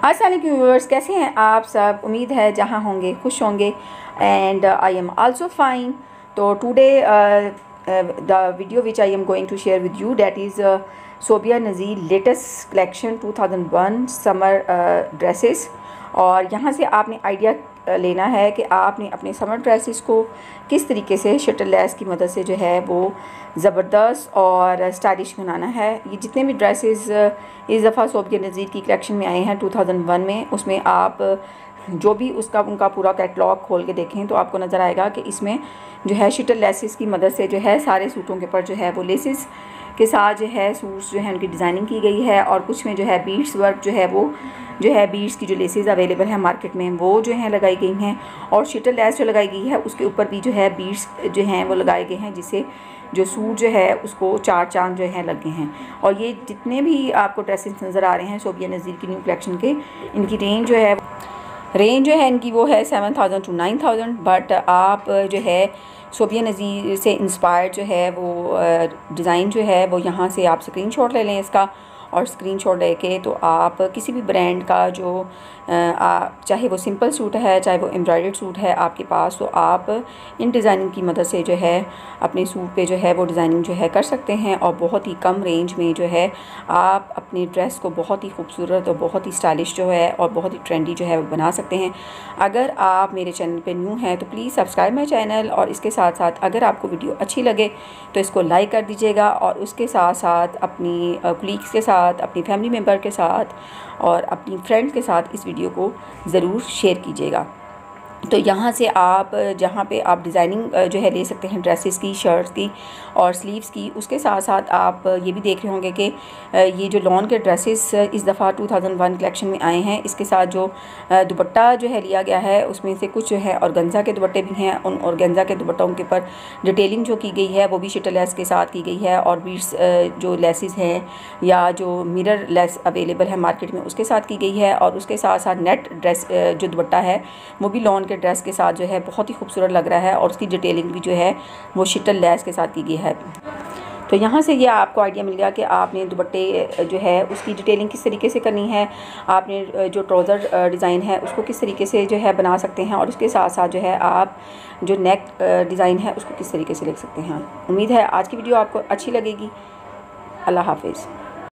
अस्सलाम व्यूअर्स, कैसे हैं आप सब। उम्मीद है जहाँ होंगे खुश होंगे and I am also fine. तो today the video which I am going to share with you that is Sobia Nazir latest collection 2001 summer dresses. और यहाँ से आपने आइडिया लेना है कि आपने अपने समर ड्रेसेस को किस तरीके से शटल लेस की मदद से जो है वो ज़बरदस्त और स्टाइलिश बनाना है। ये जितने भी ड्रेसेस इस दफ़ा सोबिया नज़ीर की कलेक्शन में आए हैं 2001 में, उसमें आप जो भी उनका पूरा कैटलॉग खोल के देखें तो आपको नज़र आएगा कि इसमें जो है शटल लेसेस की मदद से जो है सारे सूटों के ऊपर जो है वो लेसेस के साथ जो है सूट्स जो है उनकी डिज़ाइनिंग की गई है। और कुछ में जो है बीड्स वर्क जो है वो जो है बीड्स की जो लेसेस अवेलेबल है मार्केट में वो जो है लगाई गई हैं। और शटल लेस जो लगाई गई है उसके ऊपर भी जो है बीड्स जो हैं वो लगाए गए हैं, जिससे जो सूट जो है उसको चार चांद जो है लगे हैं। और ये जितने भी आपको ड्रेसेस नज़र आ रहे हैं सोबिया नज़ीर की न्यू कलेक्शन के, इनकी रेंज जो है इनकी वो है 7000 to 9000। बट आप जो है सोबिया नज़ीर से इंस्पायर्ड जो है वो डिज़ाइन जो है वो यहाँ से आप स्क्रीनशॉट ले लें इसका। और स्क्रीनशॉट लेके तो आप किसी भी ब्रांड का जो चाहे वो सिंपल सूट है चाहे वो एम्ब्रॉयडर्ड सूट है आपके पास, तो आप इन डिज़ाइनिंग की मदद से जो है अपने सूट पे जो है वो डिज़ाइनिंग जो है कर सकते हैं। और बहुत ही कम रेंज में जो है आप अपनी ड्रेस को बहुत ही खूबसूरत और बहुत ही स्टाइलिश जो है और बहुत ही ट्रेंडी जो है वो बना सकते हैं। अगर आप मेरे चैनल पे न्यू हैं तो प्लीज़ सब्सक्राइब माई चैनल, और इसके साथ साथ अगर आपको वीडियो अच्छी लगे तो इसको लाइक कर दीजिएगा। और उसके साथ साथ अपनी कलीग्स के साथ, अपनी फैमिली मेम्बर के साथ और अपनी फ्रेंड्स के साथ इस वीडियो को ज़रूर शेयर कीजिएगा। तो यहाँ से आप जहाँ पे आप डिज़ाइनिंग जो है ले सकते हैं ड्रेसेस की, शर्ट्स की और स्लीव्स की। उसके साथ साथ आप ये भी देख रहे होंगे कि ये जो लॉन के ड्रेसेस इस दफ़ा 2001 कलेक्शन में आए हैं, इसके साथ जो दुपट्टा जो है लिया गया है उसमें से कुछ जो है ऑर्गेन्जा के दुपट्टे भी हैं। उन ऑर्गेन्जा के दुपट्टों के ऊपर डिटेलिंग जो की गई है वो भी शटल लेस के साथ की गई है। और बीड्स जो लेसेस हैं या जो मिरर लेस अवेलेबल है मार्केट में उसके साथ की गई है। और उसके साथ साथ नेट ड्रेस जो दुपट्टा है वो भी लॉन ड्रेस के साथ जो है बहुत ही खूबसूरत लग रहा है। और उसकी डिटेलिंग भी जो है वो शटल लेस के साथ की गई है। तो यहाँ से ये आपको आइडिया मिल गया कि आपने दुपट्टे जो है उसकी डिटेलिंग किस तरीके से करनी है, आपने जो ट्राउज़र डिज़ाइन है उसको किस तरीके से जो है बना सकते हैं, और उसके साथ साथ जो है आप जो नेक डिज़ाइन है उसको किस तरीके से लिख सकते हैं। उम्मीद है आज की वीडियो आपको अच्छी लगेगी। अल्लाह हाफिज़।